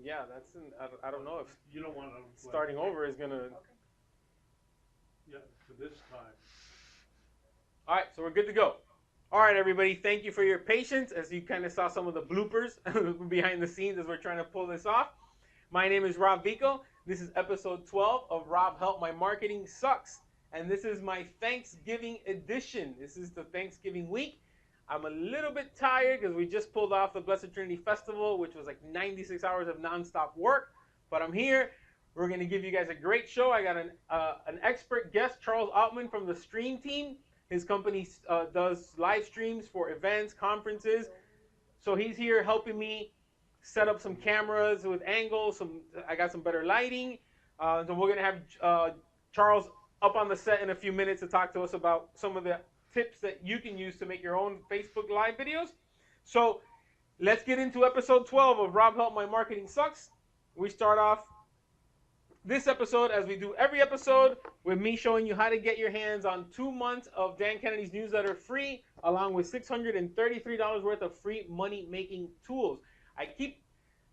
Yeah, I don't know if You don't want to starting over is gonna. yeah, for this time. All right, so we're good to go. All right, everybody, thank you for your patience as you kind of saw some of the bloopers behind the scenes as we're trying to pull this off. My name is Rob Vico. This is episode 12 of Rob Help My Marketing Sucks. And this is my Thanksgiving edition. This is the Thanksgiving week. I'm a little bit tired because we just pulled off the Blessed Trinity Festival, which was like 96 hours of nonstop work. But I'm here. We're going to give you guys a great show. I got an expert guest, Charles Altman from the Stream Team. His company does live streams for events, conferences. So he's here helping me set up some cameras with angles. I got some better lighting. So we're gonna have Charles up on the set in a few minutes to talk to us about some of the tips that you can use to make your own Facebook Live videos. So let's get into episode 12 of Rob Help My Marketing Sucks. We start off this episode, as we do every episode, with me showing you how to get your hands on 2 months of Dan Kennedy's newsletter free, along with $633 worth of free money-making tools. I keep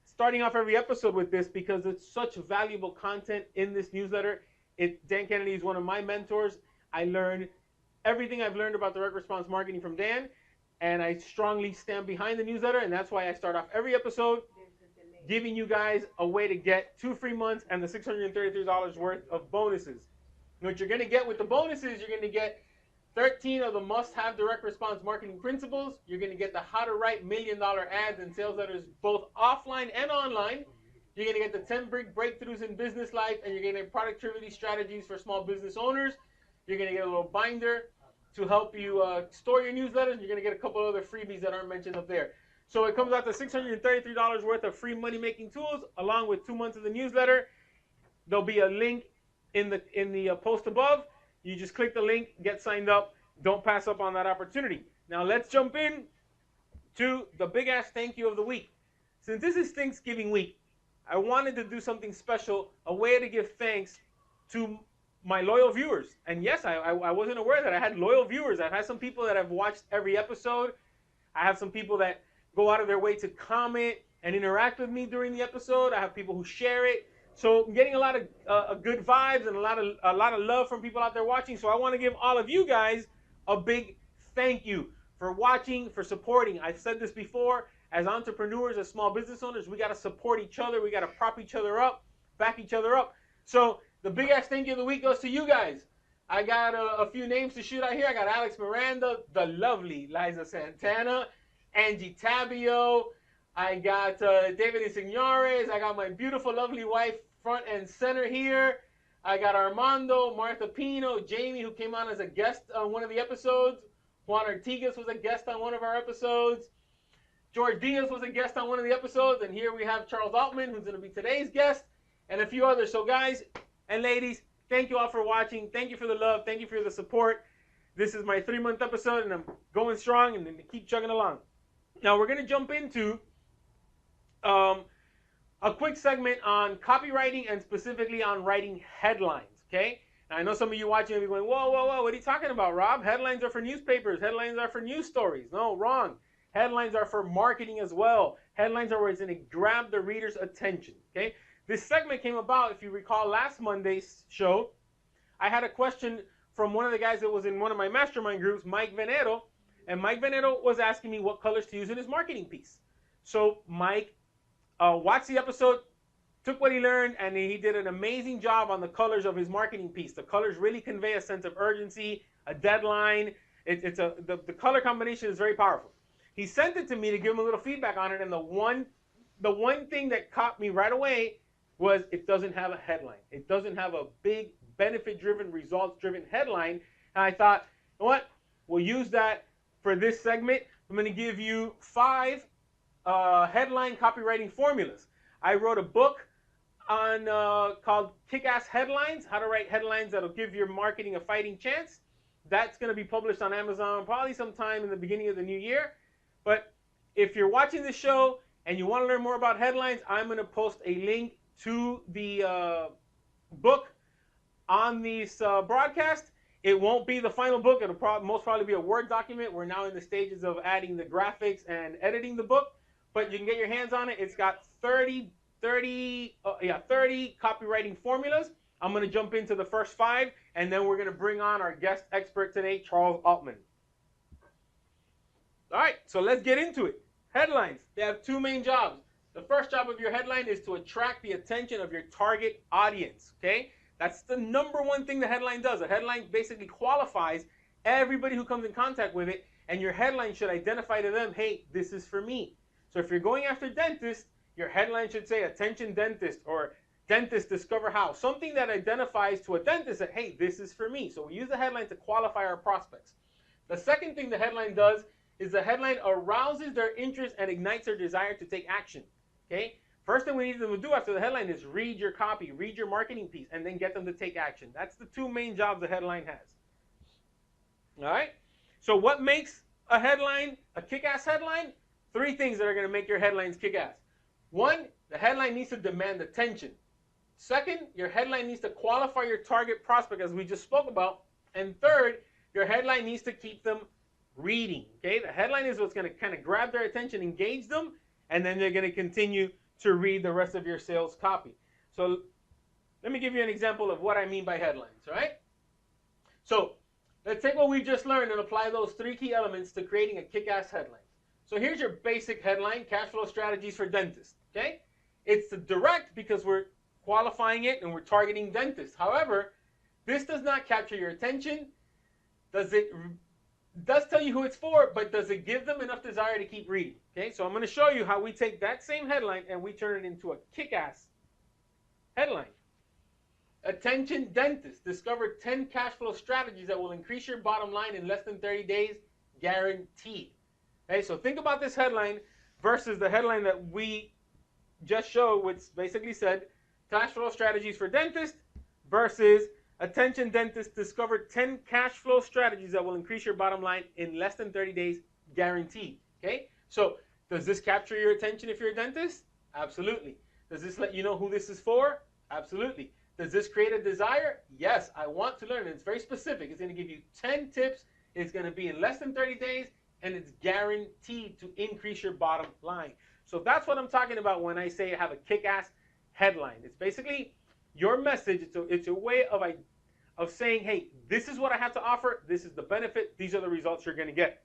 starting off every episode with this because it's such valuable content in this newsletter. Dan Kennedy is one of my mentors. I learned everything I've learned about direct response marketing from Dan, and I strongly stand behind the newsletter, and that's why I start off every episode giving you guys a way to get 2 free months and the $633 worth of bonuses. What you're going to get with the bonuses, you're going to get 13 of the must-have direct response marketing principles. You're going to get the how to write $1 million ads and sales letters both offline and online. You're going to get the 10 big breakthroughs in business life, and you're going to get productivity strategies for small business owners. You're going to get a little binder to help you store your newsletters. You're going to get a couple other freebies that aren't mentioned up there. So it comes out to $633 worth of free money-making tools, along with 2 months of the newsletter. There'll be a link in the post above. You just click the link, get signed up. Don't pass up on that opportunity. Now let's jump in to the big ass thank you of the week. Since this is Thanksgiving week, I wanted to do something special, a way to give thanks to my loyal viewers. And yes, I wasn't aware that I had loyal viewers. I've had some people that have watched every episode. I have some people that go out of their way to comment and interact with me during the episode. I have people who share it. So I'm getting a lot of good vibes and a lot of love from people out there watching. So I want to give all of you guys a big thank you for watching, for supporting. I've said this before. As entrepreneurs, as small business owners, we got to support each other. We got to prop each other up, back each other up. So the big ass thank you of the week goes to you guys. I got a few names to shoot out here. I got Alex Miranda, the lovely Liza Santana, Angie Tabio. I got David Insignores. I got my beautiful, lovely wife front and center here. I got Armando, Martha Pino, Jamie, who came on as a guest on one of the episodes. Juan Artigas was a guest on one of our episodes. George Diaz was a guest on one of the episodes. And here we have Charles Altman, who's going to be today's guest, and a few others. So guys and ladies, thank you all for watching. Thank you for the love. Thank you for the support. This is my 3-month episode, and I'm going strong and keep chugging along. Now we're going to jump into a quick segment on copywriting and specifically on writing headlines, okay? Now I know some of you watching will be going, whoa, whoa, whoa, what are you talking about, Rob? Headlines are for newspapers. Headlines are for news stories. No, wrong. Headlines are for marketing as well. Headlines are where it's going to grab the reader's attention, okay? This segment came about, if you recall, last Monday's show. I had a question from one of the guys that was in one of my mastermind groups, Mike Venero, and Mike Venero was asking me what colors to use in his marketing piece. So Mike watched the episode, took what he learned, and he did an amazing job on the colors of his marketing piece. The colors really convey a sense of urgency, a deadline. The color combination is very powerful. He sent it to me to give him a little feedback on it, and the one thing that caught me right away was it doesn't have a headline. It doesn't have a big benefit-driven, results-driven headline. And I thought, you know what? We'll use that for this segment. I'm going to give you 5 headline copywriting formulas. I wrote a book on called Kick-Ass Headlines, how to write headlines that'll give your marketing a fighting chance. That's going to be published on Amazon probably sometime in the beginning of the new year. But if you're watching this show and you want to learn more about headlines, I'm going to post a link to the book on this broadcast. It won't be the final book. It'll most probably be a Word document. We're now in the stages of adding the graphics and editing the book, but you can get your hands on it. It's got 30 30 copywriting formulas. I'm going to jump into the first 5, and then we're going to bring on our guest expert today, Charles Altman. All right, so let's get into it. Headlines, they have 2 main jobs. The first job of your headline is to attract the attention of your target audience, okay? That's the number 1 thing the headline does. A headline basically qualifies everybody who comes in contact with it, and your headline should identify to them, hey, this is for me. So if you're going after dentists, your headline should say, attention dentist, or dentist discover how. Something that identifies to a dentist that, hey, this is for me. So we use the headline to qualify our prospects. The second thing the headline does is the headline arouses their interest and ignites their desire to take action. Okay? First thing we need them to do after the headline is read your copy, read your marketing piece, and then get them to take action. That's the 2 main jobs the headline has. All right? So what makes a headline a kick-ass headline? 3 things that are going to make your headlines kick-ass. 1, the headline needs to demand attention. 2nd, your headline needs to qualify your target prospect, as we just spoke about. And 3rd, your headline needs to keep them reading. Okay? The headline is what's going to kind of grab their attention, engage them, and then they're going to continue to read the rest of your sales copy. So let me give you an example of what I mean by headlines, right? So let's take what we just learned and apply those 3 key elements to creating a kick-ass headline. So here's your basic headline, cash flow strategies for dentists, okay? It's direct because we're qualifying it and we're targeting dentists. However, this does not capture your attention. It does tell you who it's for, but does it give them enough desire to keep reading? Okay, so I'm going to show you how we take that same headline and we turn it into a kick-ass headline. Attention dentist, discover 10 cash flow strategies that will increase your bottom line in less than 30 days, guaranteed. Okay, so think about this headline versus the headline that we just showed, which basically said cash flow strategies for dentists versus attention dentist, discover 10 cash flow strategies that will increase your bottom line in less than 30 days, guaranteed. Okay, so does this capture your attention if you're a dentist? Absolutely. Does this let you know who this is for? Absolutely. Does this create a desire? Yes, I want to learn. And it's very specific. It's going to give you 10 tips. It's going to be in less than 30 days, and it's guaranteed to increase your bottom line. So that's what I'm talking about when I say have a kick-ass headline. It's basically your message. It's a way of saying, hey, this is what I have to offer. This is the benefit. These are the results you're going to get.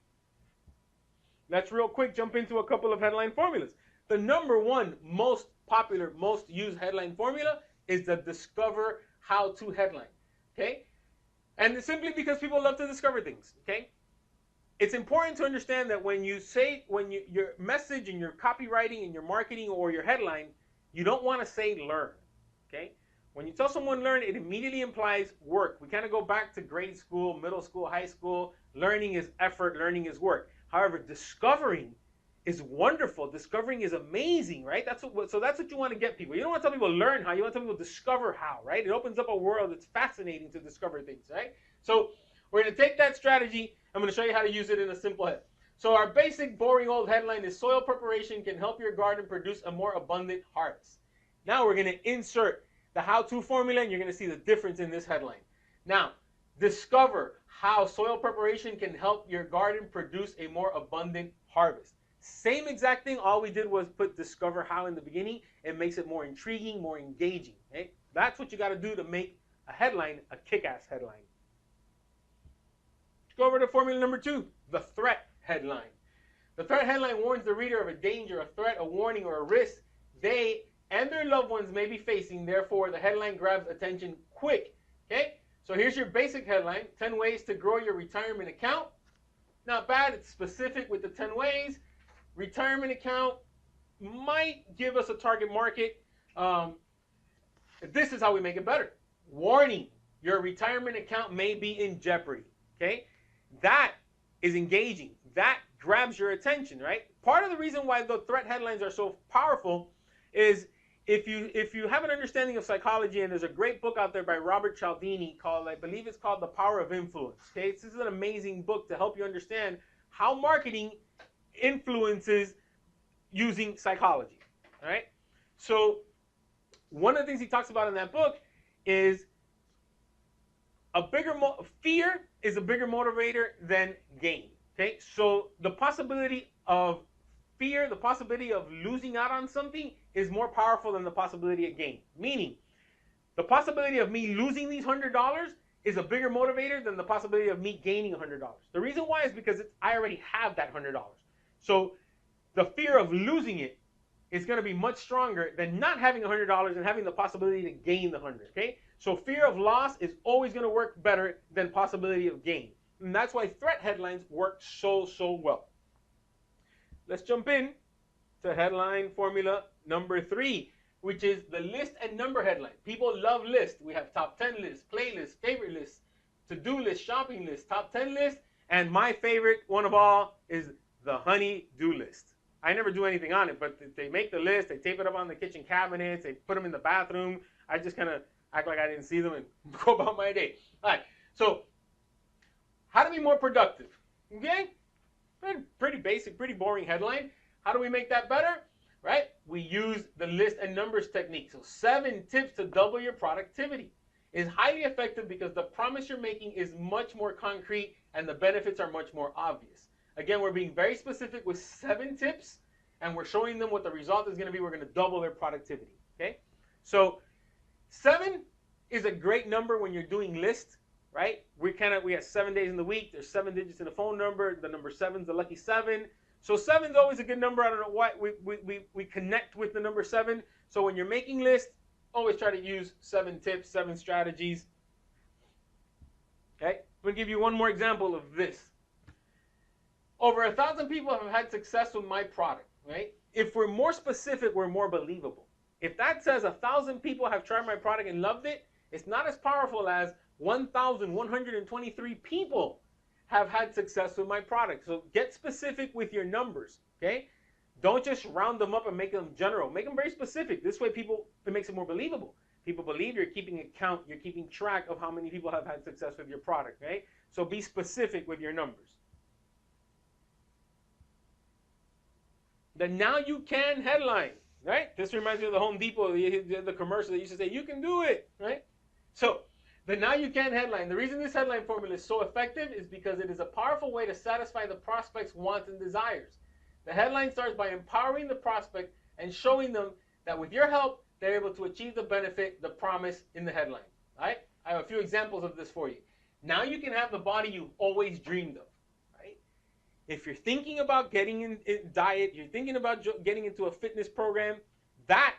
Let's real quick jump into a couple of headline formulas. The number 1 most popular, most used headline formula is the discover how-to headline. Okay? And it's simply because people love to discover things. Okay? It's important to understand that when your message and your copywriting and your marketing or your headline, you don't want to say learn. Okay? When you tell someone learn, it immediately implies work. We kind of go back to grade school, middle school, high school. Learning is effort, learning is work. However, discovering is wonderful. Discovering is amazing, right? So that's what you want to get people. You don't want to tell people learn how. You want to tell people discover how, right? It opens up a world that's fascinating to discover things, right? So we're going to take that strategy. I'm going to show you how to use it in a simple head. So our basic, boring old headline is soil preparation can help your garden produce a more abundant harvest. Now we're going to insert the how-to formula, and you're going to see the difference in this headline. Now, discover how soil preparation can help your garden produce a more abundant harvest. Same exact thing. All we did was put discover how in the beginning. It makes it more intriguing, more engaging. Okay? That's what you got to do to make a headline a kick-ass headline. Let's go over to formula number 2, the threat headline. The threat headline warns the reader of a danger, a threat, a warning, or a risk they and their loved ones may be facing. Therefore, the headline grabs attention quick. Okay? So here's your basic headline, 10 ways to grow your retirement account. Not bad. It's specific with the 10 ways. Retirement account might give us a target market. This is how we make it better. Warning, your retirement account may be in jeopardy. Okay? That is engaging. That grabs your attention, right? Part of the reason why the threat headlines are so powerful is if you have an understanding of psychology, and there's a great book out there by Robert Cialdini called, I believe it's called The Power of Influence. Okay, this is an amazing book to help you understand how marketing influences using psychology. All right, so one of the things he talks about in that book is fear is a bigger motivator than gain. Okay, so the possibility of fear, the possibility of losing out on something is more powerful than the possibility of gain. Meaning, the possibility of me losing these $100 is a bigger motivator than the possibility of me gaining $100. The reason why is because I already have that $100. So the fear of losing it is going to be much stronger than not having $100 and having the possibility to gain the 100. Okay, so fear of loss is always going to work better than possibility of gain, and that's why threat headlines work so well. Let's jump in to headline formula number 3, which is the list and number headline. People love lists. We have top 10 lists, playlists, favorite lists, to-do list, shopping list, top 10 list, and my favorite one of all is the honey-do list. I never do anything on it, but they make the list, they tape it up on the kitchen cabinets, they put them in the bathroom. I just kind of act like I didn't see them and go about my day. All right, so how to be more productive, okay? Pretty basic, pretty boring headline. How do we make that better, right? We use the list and numbers technique. So 7 tips to double your productivity is highly effective because the promise you're making is much more concrete and the benefits are much more obvious. Again, we're being very specific with 7 tips, and we're showing them what the result is going to be. We're going to double their productivity, okay? So 7 is a great number when you're doing lists, right? We have 7 days in the week. There's 7 digits in the phone number. The number 7 is the lucky 7. So 7 is always a good number. I don't know why we connect with the number 7. So when you're making lists, always try to use 7 tips, 7 strategies. Okay? I'm going to give you one more example of this. Over 1,000 people have had success with my product, right? If we're more specific, we're more believable. If that says 1,000 people have tried my product and loved it, it's not as powerful as 1,123 people have had success with my product. So get specific with your numbers, okay? Don't just round them up and make them general. Make them very specific. This way it makes it more believable. People believe you're keeping account, you're keeping track of how many people have had success with your product, okay? So be specific with your numbers. The now you can headline, right? This reminds me of the Home Depot, the commercial that used to say, you can do it, right? So the now you can headline. The reason this headline formula is so effective is because it is a powerful way to satisfy the prospect's wants and desires. The headline starts by empowering the prospect and showing them that with your help, they're able to achieve the benefit, the promise in the headline, right? I have a few examples of this for you. Now you can have the body you've always dreamed of. If you're thinking about getting in diet, you're thinking about getting into a fitness program, that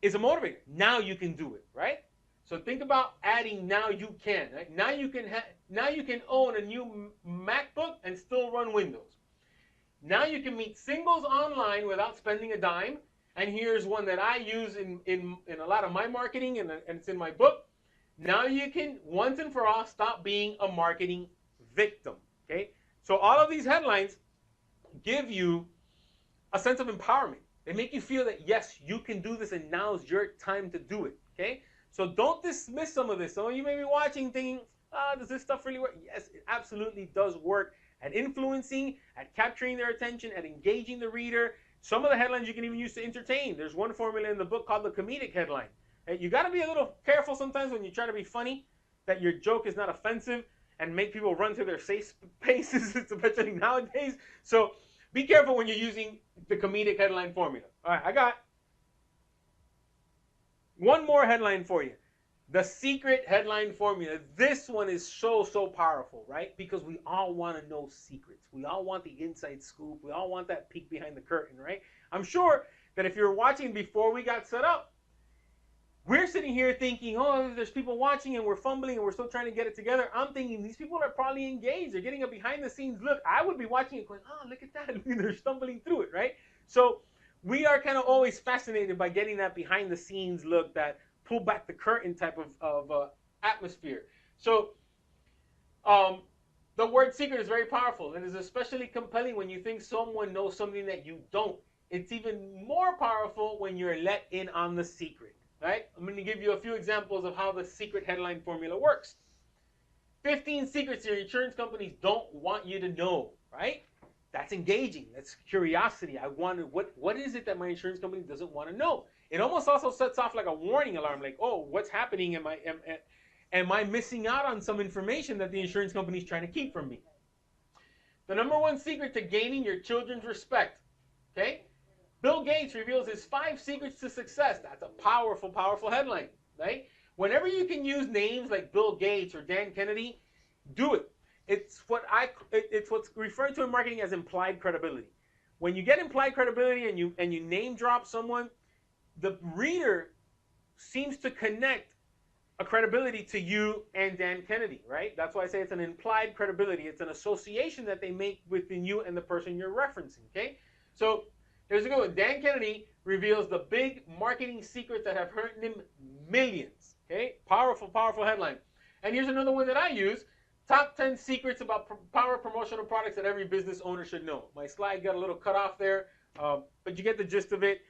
is a motivator. Now you can do it, right? So think about adding now you can. Right? Now you can own a new MacBook and still run Windows. Now you can meet singles online without spending a dime. And here's one that I use in a lot of my marketing, and it's in my book. Now you can once and for all stop being a marketing victim, okay? So all of these headlines give you a sense of empowerment. They make you feel that, yes, you can do this and now's your time to do it, okay? So don't dismiss some of this. Some of you may be watching thinking, does this stuff really work? Yes, it absolutely does work at influencing, at capturing their attention, at engaging the reader. Some of the headlines you can even use to entertain. There's one formula in the book called the comedic headline. You got to be a little careful sometimes when you try to be funny, that your joke is not offensive and make people run to their safe spaces, especially nowadays. So be careful when you're using the comedic headline formula. All right, I got one more headline for you. The secret headline formula. This one is so powerful, right? Because we all want to know secrets. We all want the inside scoop. We all want that peek behind the curtain, right? I'm sure that if you're watching before we got set up, we're sitting here thinking, oh, there's people watching and we're fumbling and we're still trying to get it together. I'm thinking these people are probably engaged. They're getting a behind the scenes look. I would be watching it going, oh, look at that. They're stumbling through it, right? So we are kind of always fascinated by getting that behind the scenes look, that pull back the curtain type of atmosphere. So the word secret is very powerful. It is especially compelling when you think someone knows something that you don't. It's even more powerful when you're let in on the secret. Right? I'm going to give you a few examples of how the secret headline formula works. 15 secrets your insurance companies don't want you to know, right? That's engaging. That's curiosity. I wonder what is it that my insurance company doesn't want to know? It almost also sets off like a warning alarm, like, oh, what's happening? Am I missing out on some information that the insurance company is trying to keep from me? The number one secret to gaining your children's respect, okay? Bill Gates reveals his 5 secrets to success. That's a powerful, powerful headline, right? Whenever you can use names like Bill Gates or Dan Kennedy, do it. It's what's referred to in marketing as implied credibility. When you get implied credibility and you name drop someone, the reader seems to connect a credibility to you and Dan Kennedy, right? That's why I say it's an implied credibility. It's an association that they make within you and the person you're referencing, okay? So here's a good one. Dan Kennedy reveals the big marketing secrets that have earned him millions, okay? Powerful, powerful headline. And here's another one that I use. Top 10 secrets about power promotional products that every business owner should know. My slide got a little cut off there, but you get the gist of it.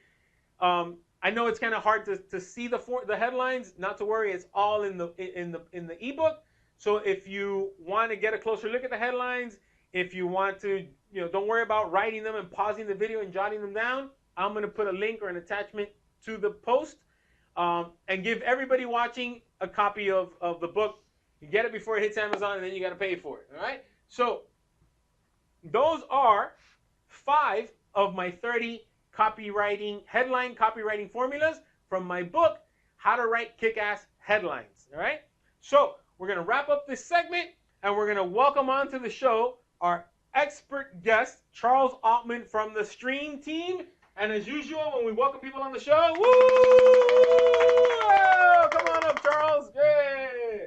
I know it's kind of hard to see the headlines. Not to worry, it's all in the ebook. So if you want to get a closer look at the headlines, if you want to, don't worry about writing them and pausing the video and jotting them down. I'm going to put a link or an attachment to the post and give everybody watching a copy of the book. You get it before it hits Amazon, and then you got to pay for it. All right. So those are 5 of my 30 headline copywriting formulas from my book, How to Write Kick-Ass Headlines. All right. So we're going to wrap up this segment, and we're going to welcome onto the show our expert guest, Charles Altman from the Stream team. And as usual, when we welcome people on the show, woo! Oh, come on up, Charles. Yay!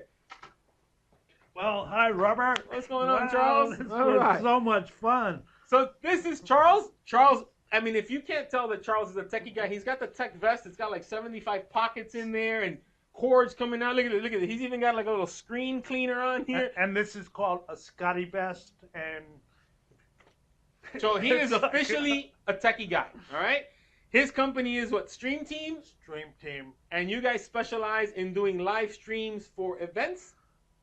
Well, hi, Robert. What's going on, Charles? This was so much fun. So this is Charles. Charles, I mean, if you can't tell that Charles is a techie guy, he's got the tech vest. It's got like 75 pockets in there and cords coming out. Look at it. Look at it. He's even got like a little screen cleaner on here. And this is called a Scotty vest. And so he is officially a techie guy. All right. His company is what? Stream Team? Stream Team. And you guys specialize in doing live streams for events?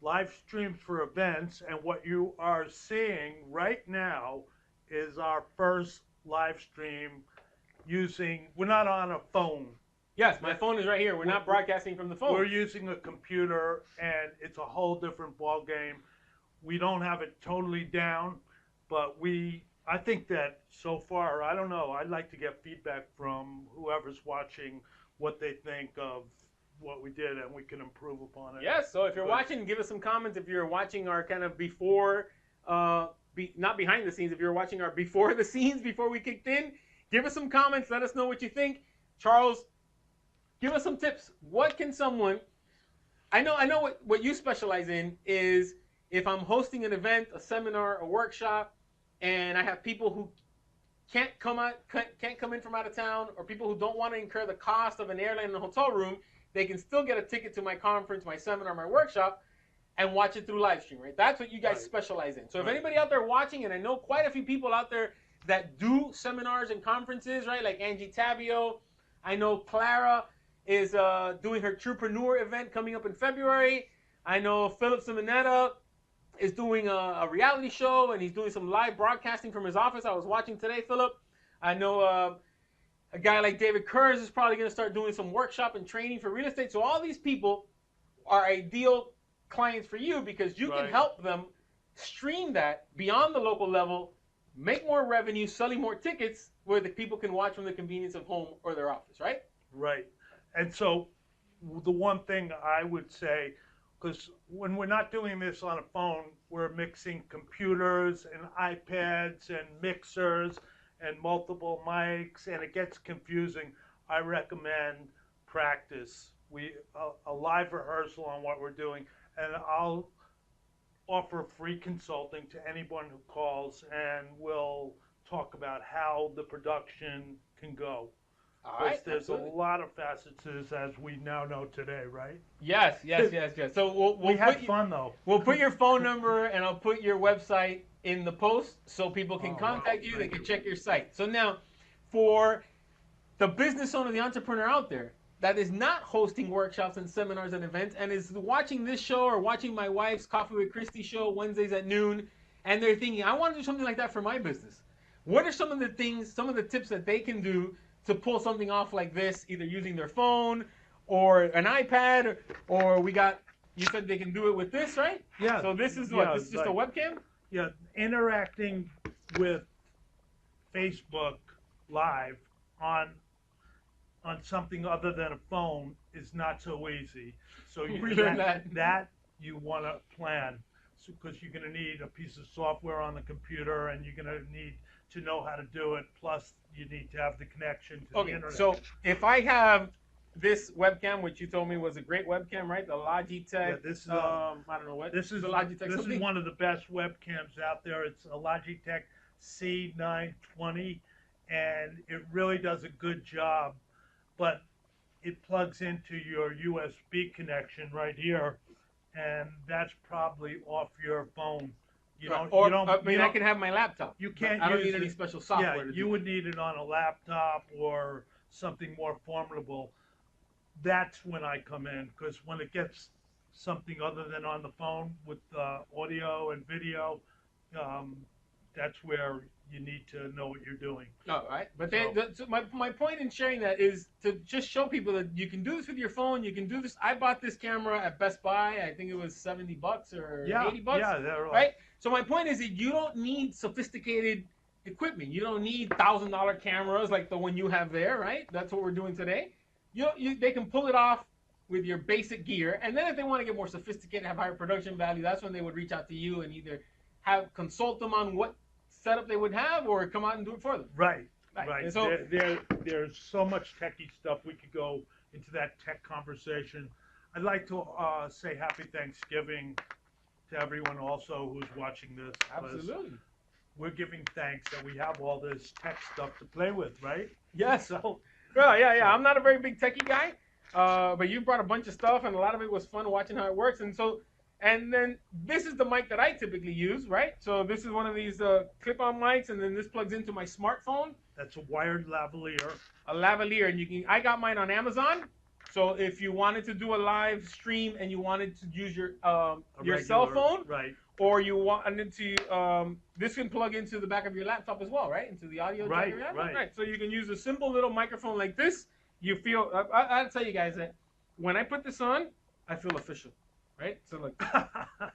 Live streams for events. And what you are seeing right now is our first live stream we're not on a phone. Yes, my phone is right here. We're not broadcasting from the phone. We're using a computer, and it's a whole different ball game. We don't have it totally down, but I think that so far, I don't know, I'd like to get feedback from whoever's watching, what they think of what we did, and we can improve upon it. Yes, so if you're watching, give us some comments. If you're watching our kind of before, not behind the scenes, if you're watching our before the scenes, before we kicked in, give us some comments. Let us know what you think. Charles, give us some tips. What can someone, I know what you specialize in is if I'm hosting an event, a seminar, a workshop, and I have people who can't come in from out of town, or people who don't want to incur the cost of an airline and a hotel room, they can still get a ticket to my conference, my seminar, my workshop, and watch it through live stream, right? That's what you guys specialize in. So if anybody out there watching, and I know quite a few people out there that do seminars and conferences, right? Like Angie Tabio. I know Clara is doing her Truepreneur event coming up in February. I know Philip Simonetta is doing a reality show, and he's doing some live broadcasting from his office. I was watching today, Philip. I know a guy like David Kurz is probably going to start doing some workshop and training for real estate. So all these people are ideal clients for you because you can help them stream that beyond the local level, make more revenue, selling more tickets where the people can watch from the convenience of home or their office, right? Right. And so the one thing I would say, because when we're not doing this on a phone, we're mixing computers and iPads and mixers and multiple mics, and it gets confusing. I recommend practice. A live rehearsal on what we're doing, and I'll offer free consulting to anyone who calls, and we'll talk about how the production can go. All right, there's absolutely. A lot of facets to this, as we now know today, right? Yes. So we had fun, though. We'll put your phone number and I'll put your website in the post so people can contact you. They can check your site. So now, for the business owner, the entrepreneur out there that is not hosting workshops and seminars and events and is watching this show or watching my wife's Coffee with Christy show Wednesdays at noon, and they're thinking, I want to do something like that for my business. What are some of the tips that they can do to pull something off like this, either using their phone or an iPad, or you said they can do it with this, right? Yeah. So this is what? This is just a webcam? Yeah, interacting with Facebook Live on something other than a phone is not so easy. So that you want to plan, because you're going to need a piece of software on the computer, and you're going to need to know how to do it. Plus, you need to have the connection to the Okay, internet. so if I have this webcam, which you told me was a great webcam, right? The Logitech. Yeah, this is I don't know what. This is the Logitech. this something? is one of the best webcams out there. It's a Logitech C920, and it really does a good job. But it plugs into your USB connection right here, and that's probably off your phone. You don't. Or you don't. I you mean, I don't- can have my laptop. You but can't. I don't use need any it- special software. Yeah, to you do would need it on a laptop or something more formidable. That's when I come in, because when it gets something other than on the phone with audio and video, that's where you need to know what you're doing. All right, but So- my point in sharing that is to just show people that you can do this with your phone. You can do this. I bought this camera at Best Buy. I think it was $70 or Yeah, $80. yeah, they're like, Right. So my point is that you don't need sophisticated equipment. You don't need $1,000 cameras like the one you have there. Right. That's what we're doing today. They can pull it off with your basic gear, and then if they want to get more sophisticated, have higher production value, that's when they would reach out to you and either consult them on what setup they would have, or come out and do it for them. Right. And so There's so much techie stuff. We could go into that tech conversation. I'd like to say happy Thanksgiving to everyone also who's watching this. 'Cause absolutely. we're giving thanks that we have all this tech stuff to play with, right? Yes. So, yeah. I'm not a very big techie guy, but you brought a bunch of stuff, and a lot of it was fun watching how it works. And then this is the mic that I typically use, right? So this is one of these clip-on mics, and then this plugs into my smartphone, That's a wired lavalier. a lavalier, and I got mine on Amazon. So if you wanted to do a live stream and you wanted to use your cell phone, Right. or you wanted to, this can plug into the back of your laptop as well, right? Into the audio jack of your laptop. Right. So you can use a simple little microphone like this. You feel, I'll tell you guys that when I put this on, I feel official, right? So like,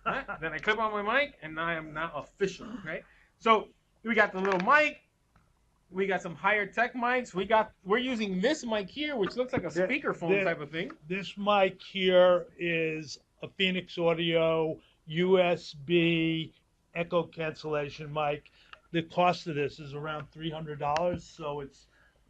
right? Then I clip on my mic, and I am now official, right? So we got the little mic. We got some higher tech mics. We're using this mic here, which looks like a speakerphone type of thing. This mic here is a Phoenix Audio USB echo cancellation mic. The cost of this is around $300, so it's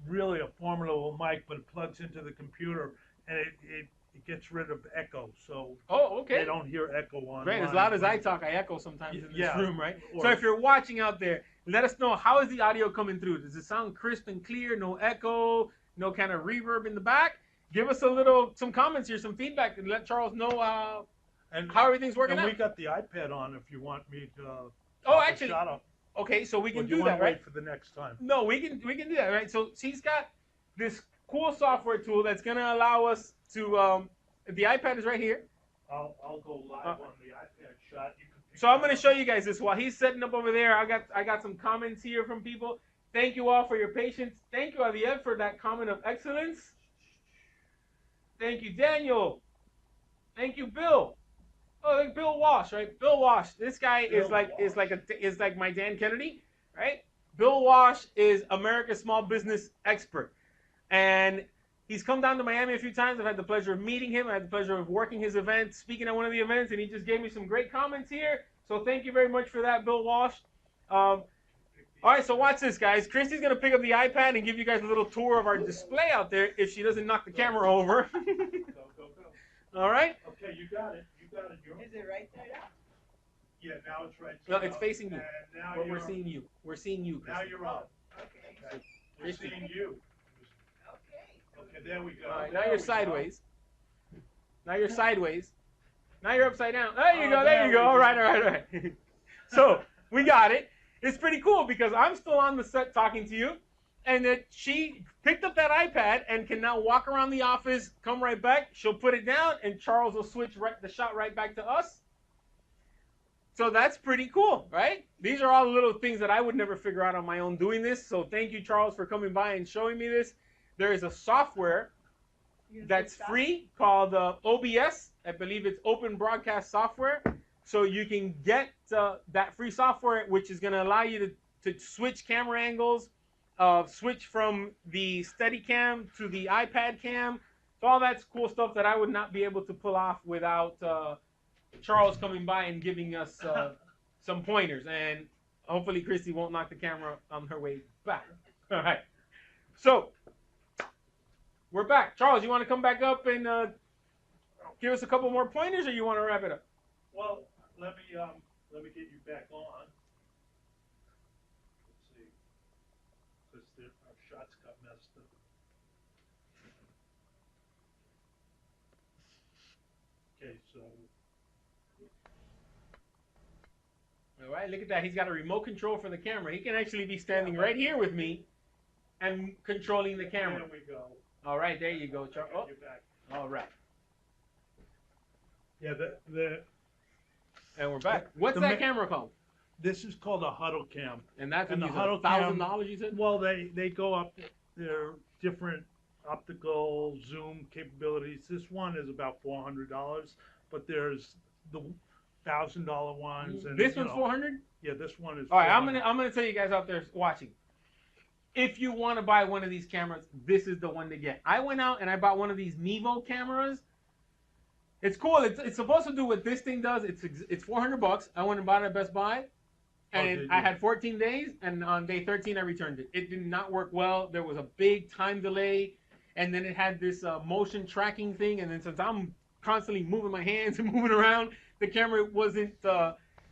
really a formidable mic, but it plugs into the computer, and it gets rid of echo, so Oh, okay. they don't hear echo on. Right, as loud as I talk, I echo sometimes in this Yeah. room, right? Or- So if you're watching out there, let us know, how is the audio coming through? Does it sound crisp and clear? No echo? No kind of reverb in the back? Give us some comments here, some feedback, and let Charles know and how everything's working and out. we got the iPad on if you want me to. Oh, talk a actually, shot up. okay, so we Or can do you do wanna that, right? wait for the next time? No, we can do that, right? So he's got this cool software tool that's gonna allow us to. The iPad is right here. I'll go live on the iPad shot. You can pick So I'm that going to up. show you guys this while he's setting up over there. I got some comments here from people. Thank you all for your patience. Thank you, Javier, for that comment of excellence. Thank you, Daniel. Thank you, Bill. Oh, like Bill Walsh, right? Bill Walsh. This guy is like my Dan Kennedy, right? Bill Walsh is America's small business expert, and he's come down to Miami a few times. I've had the pleasure of meeting him. I had the pleasure of working his event, speaking at one of the events, and he just gave me some great comments here. So thank you very much for that, Bill Walsh. All right, so watch this, guys. Christy's going to pick up the iPad and give you guys a little tour of our display out there if she doesn't knock the camera over. Go. All right? Okay, you got it. Is it right there? Yeah, now it's right. No, it's facing you. And now We're you're seeing you. We're seeing you, Now Christy. you're on. Okay. We're seeing you. Okay. Okay, there we go. All right, There now we you're go. sideways. Now you're sideways. Now you're upside down. There you Oh, go. There there you we go. go. All right. So we got it. It's pretty cool because I'm still on the set talking to you, and that she picked up that iPad and can now walk around the office, come right back. She'll put it down, and Charles will switch the shot right back to us. So that's pretty cool, right? These are all little things that I would never figure out on my own doing this. So thank you, Charles, for coming by and showing me this. There is a software that's free called OBS. I believe it's Open Broadcast Software. So you can get that free software, which is going to allow you to switch camera angles, switch from the Steadicam to the iPad cam. So all that's cool stuff that I would not be able to pull off without Charles coming by and giving us some pointers. And hopefully Christy won't knock the camera on her way back. All right. So we're back. Charles, you want to come back up and give us a couple more pointers, or you want to wrap it up? Well, let me get you back on. Let's see, because our shots got messed up. Okay, so All right, look at that. He's got a remote control for the camera. He can actually be standing right here with me and controlling the camera. there we go. All right, there you go, Charles. Oh, You're back. all right. Yeah, And we're back. What's the that ma- camera called? this is called a huddle cam. And that's And the huddle $1,000, you said? Well, they go up. They're different optical zoom capabilities. This one is about $400, but there's the $1,000 ones. And This you one's know, $400? Yeah, this one is. All right, $400. I'm gonna tell you guys out there watching. If you want to buy one of these cameras, this is the one to get. I went out and I bought one of these Mevo cameras. It's cool. It's supposed to do what this thing does. It's $400. I went and bought it at Best Buy, and did I you? had 14 days. And on day 13, I returned it. It did not work well. There was a big time delay, and then it had this motion tracking thing. And then since I'm constantly moving my hands and moving around, the camera wasn't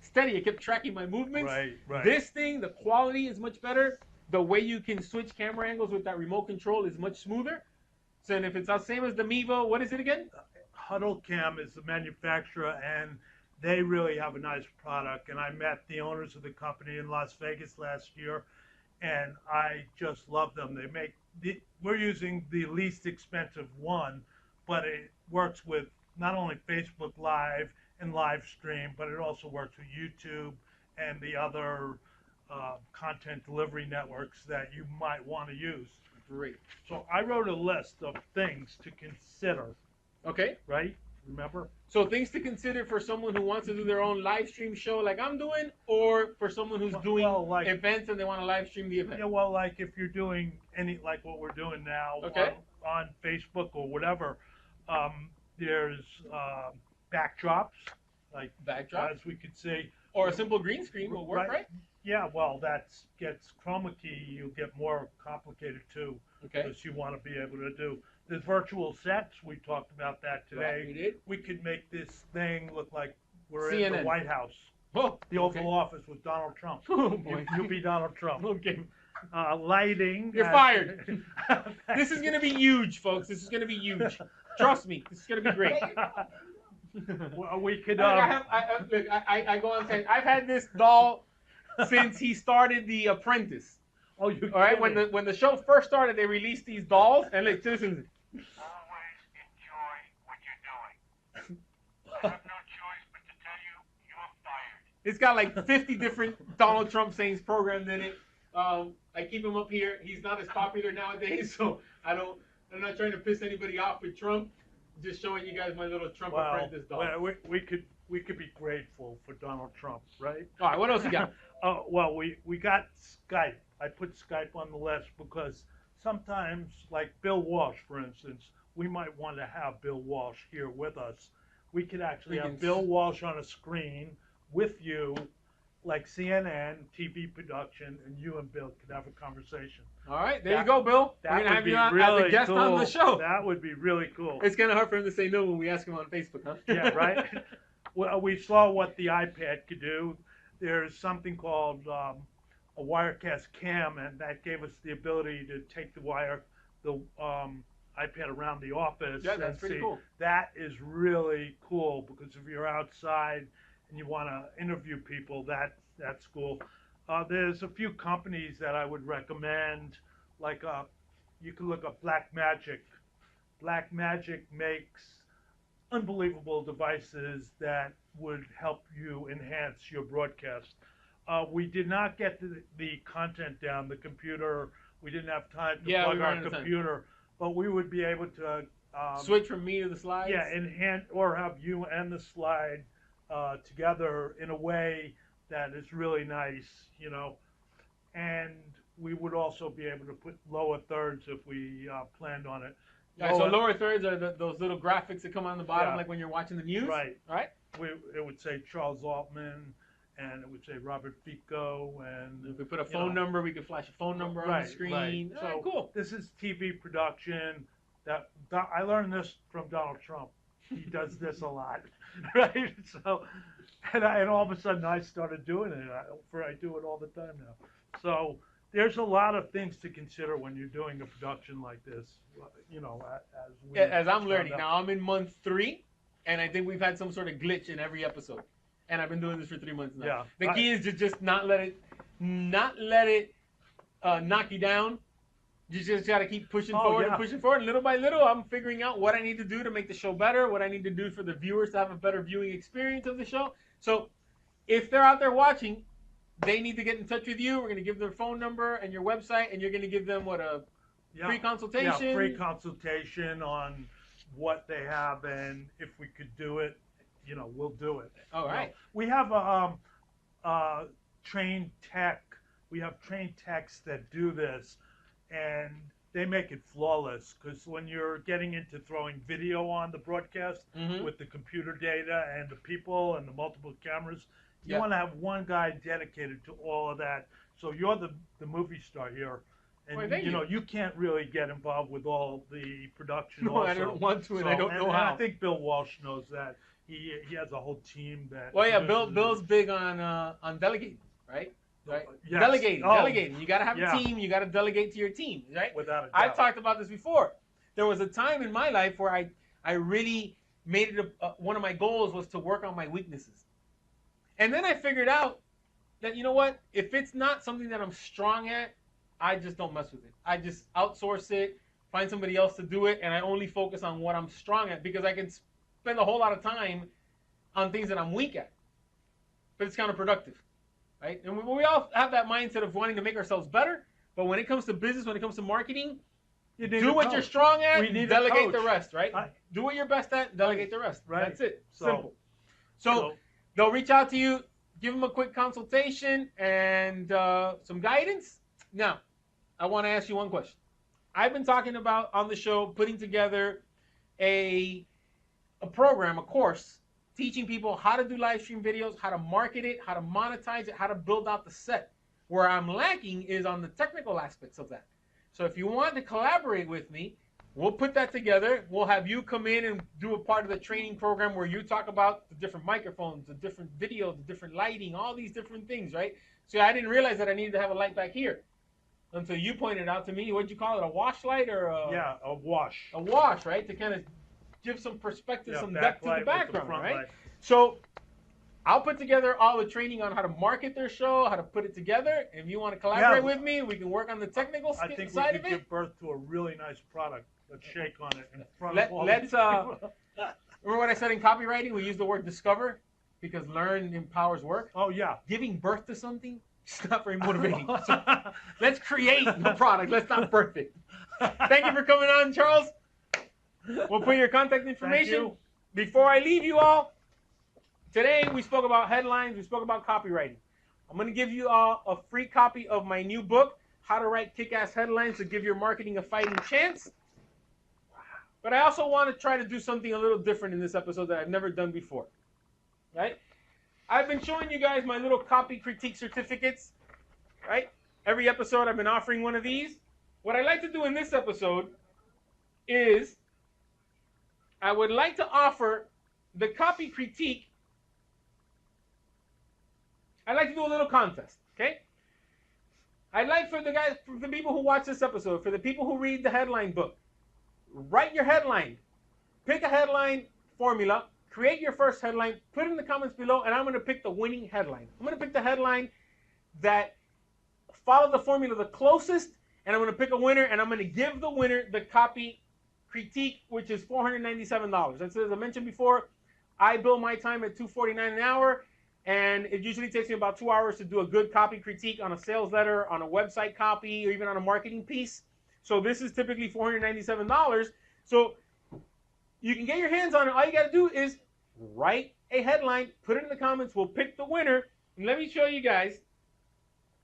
steady. It kept tracking my movements. Right. This thing, the quality is much better. The way you can switch camera angles with that remote control is much smoother. So, and if it's the same as the Mevo, what is it again? Huddle Cam is the manufacturer, and they really have a nice product. And I met the owners of the company in Las Vegas last year, and I just love them. We're using the least expensive one, but it works with not only Facebook Live and live stream, but it also works with YouTube and the other content delivery networks that you might want to use. Great. So I wrote a list of things to consider, Okay. right? Remember? So things to consider for someone who wants to do their own live stream show like I'm doing, or for someone who's doing Well, like- events and they want to live stream the event. Yeah, well, like if you're doing like what we're doing now Okay. on Facebook or whatever, there's backdrops, like Backdrop. as we could see. Or a simple green screen will work, right? Yeah, well, that gets chroma key. You get more complicated too, Okay. because you want to be able to do. There's virtual sets. We talked about that Right, today. we did. We could make this thing look like we're in CNN. the White House, Oh, the Oval Office with Donald Trump. Oh, boy. You'll be Donald Trump. Okay. Lighting. You're fired. This is going to be huge, folks. This is going to be huge. Trust me. This is going to be great. Well, we could. Look, I go on saying I've had this doll since he started The Apprentice. Oh, you. All right, when the show first started, they released these dolls, and look, listen. Always enjoy what you're doing. I have no choice but to tell you, you're fired. It's got like 50 different Donald Trump sayings programmed in it. I keep him up here. He's not as popular nowadays, so I'm not trying to piss anybody off with Trump. Just showing you guys my little Trump Well, Apprentice doll. we could be grateful for Donald Trump, right? All right, what else you got? Oh well, we got Skype. I put Skype on the list because sometimes, like Bill Walsh, for instance, we might want to have Bill Walsh here with us. We could actually We have can- Bill Walsh on a screen with you, like CNN TV production, and you and Bill could have a conversation. All right, there you That- go, Bill. We're That gonna would have be you on really as a guest cool. on the show. That would be really cool. It's kind of hard for him to say no when we ask him on Facebook, huh? Yeah, right. Well, we saw what the iPad could do. There's something called a Wirecast Cam, and that gave us the ability to take the iPad around the office. Yeah, that's and pretty see. cool. That is really cool because if you're outside and you want to interview people, that's cool. There's a few companies that I would recommend, like you can look up Blackmagic. Blackmagic makes unbelievable devices that would help you enhance your broadcast. We did not get the content down, the computer. We didn't have time to Yeah, we plug ran our out of time. computer, but we would be able to Switch from me to the slides. yeah, enhance or have you and the slide together in a way that is really nice, you know. And we would also be able to put lower thirds if we planned on it. Yeah, so lower thirds are those little graphics that come on the bottom, Yeah. like when you're watching the news. Right. Right. It would say Charles Altman, and it would say Robert Fico, and If we put a phone number, we could flash a phone number on Right, the screen. right. All right, So cool. this is TV production. That I learned this from Donald Trump. He does this a lot, right? So, and all of a sudden I started doing it. I do it all the time now. So there's a lot of things to consider when you're doing a production like this. You know, As I'm found learning out. now, I'm in month 3, and I think we've had some sort of glitch in every episode. And I've been doing this for 3 months now. Yeah. The key is to just not let it knock you down. You just got to keep pushing forward and pushing forward. And little by little, I'm figuring out what I need to do to make the show better, what I need to do for the viewers to have a better viewing experience of the show. So if they're out there watching, they need to get in touch with you. We're going to give their phone number and your website, and you're going to give them free consultation? Yeah, free consultation on what they have, and if we could do it, you know, we'll do it. All right. We have trained tech. We have trained techs that do this, and they make it flawless. Because when you're getting into throwing video on the broadcast Mhm. with the computer data and the people and the multiple cameras, you Yeah. want to have one guy dedicated to all of that. So you're the movie star here. And Well, thank you know, you. you can't really get involved with all the production. No, also. I don't want to, and I don't know and how. I think Bill Walsh knows that. He has a whole team that. Well, yeah, produces Bill's big on delegating, right? Right. Yes. Delegating, Oh, delegating. You got to have yeah. a team. You got to delegate to your team, right? Without a doubt. I've talked about this before. There was a time in my life where I really made it one of my goals was to work on my weaknesses. And then I figured out that, you know what? If it's not something that I'm strong at, I just don't mess with it. I just outsource it, find somebody else to do it, and I only focus on what I'm strong at because I can spend a whole lot of time on things that I'm weak at. But it's counterproductive, right? And we all have that mindset of wanting to make ourselves better, but when it comes to business, when it comes to marketing, You need do a what coach. you're strong at, We need a delegate the coach. rest, right? I- Do what you're best at, delegate the rest. Right. That's it. So- Simple. So they'll reach out to you, give them a quick consultation and some guidance. Now, I want to ask you one question. I've been talking about on the show putting together a program, a course, teaching people how to do live stream videos, how to market it, how to monetize it, how to build out the set. Where I'm lacking is on the technical aspects of that. So if you want to collaborate with me, we'll put that together. We'll have you come in and do a part of the training program where you talk about the different microphones, the different video, the different lighting, all these different things, right? So I didn't realize that I needed to have a light back here until you pointed out to me. What'd you call it? A wash light or Yeah, a wash. a wash, right? To kind of give some perspective, some depth to backlight the with background, front right? light. So I'll put together all the training on how to market their show, how to put it together. If you want to collaborate with me, we can work on the technical I think we side could of it. give birth to a really nice product. Let's shake on it in front Let- of all let's, these people. Remember what I said in copywriting? We use the word discover because learn empowers work. Oh yeah. Giving birth to something, it's not very motivating. So let's create the product. Let's not birth it. Thank you for coming on, Charles. We'll put your contact information. you. Before I leave you all, today we spoke about headlines. We spoke about copywriting. I'm going to give you all a free copy of my new book, How to Write Kick-Ass Headlines to Give Your Marketing a Fighting Chance. But I also want to try to do something a little different in this episode that I've never done before. Right? I've been showing you guys my little copy critique certificates. Right? Every episode I've been offering one of these. What I like to do in this episode is I would like to offer the copy critique. I'd like to do a little contest, okay? I'd like for the people who watch this episode, for the people who read the headline book, write your headline. Pick a headline formula, create your first headline, put it in the comments below, and I'm going to pick the winning headline. I'm going to pick the headline that follow the formula the closest, and I'm going to pick a winner, and I'm going to give the winner the copy critique, which is $497. As I mentioned before, I bill my time at $249 an hour, and it usually takes me about 2 hours to do a good copy critique on a sales letter, on a website copy, or even on a marketing piece. So this is typically $497. So you can get your hands on it. All you got to do is write a headline, put it in the comments. We'll pick the winner. And let me show you guys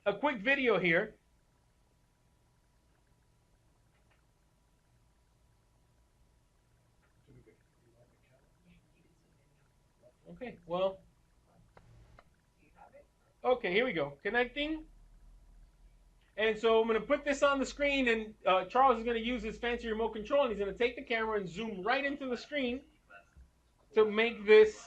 a quick video here Okay, well, You have it? okay, here we go. Connecting. And so I'm going to put this on the screen, and Charles is going to use his fancy remote control, and he's going to take the camera and zoom right into the screen to make this.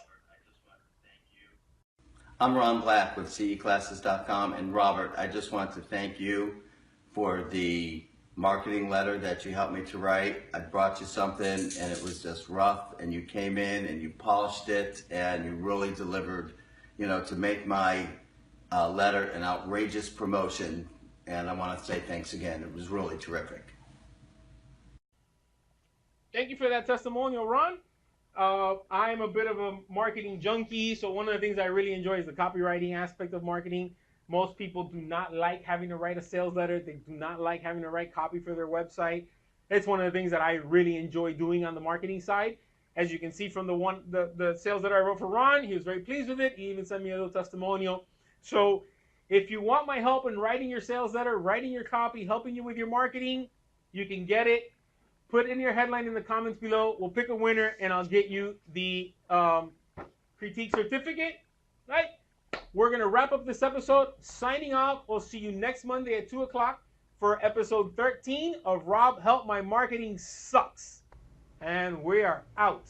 I'm Ron Black with CEClasses.com, and Robert, I just want to thank you for the marketing letter that you helped me to write. I brought you something and it was just rough, and you came in and you polished it and you really delivered, you know, to make my letter an outrageous promotion. And I want to say thanks again. It was really terrific. Thank you for that testimonial, Ron. I'm a bit of a marketing junkie, so one of the things I really enjoy is the copywriting aspect of marketing. Most people do not like having to write a sales letter. They do not like having to write copy for their website. It's one of the things that I really enjoy doing on the marketing side. As you can see from the sales letter I wrote for Ron, he was very pleased with it. He even sent me a little testimonial. So if you want my help in writing your sales letter, writing your copy, helping you with your marketing, you can get it. Put in your headline in the comments below. We'll pick a winner, and I'll get you the critique certificate. Right? We're going to wrap up this episode. Signing off. We'll see you next Monday at 2 o'clock for episode 13 of Rob Help My Marketing Sucks. And we are out.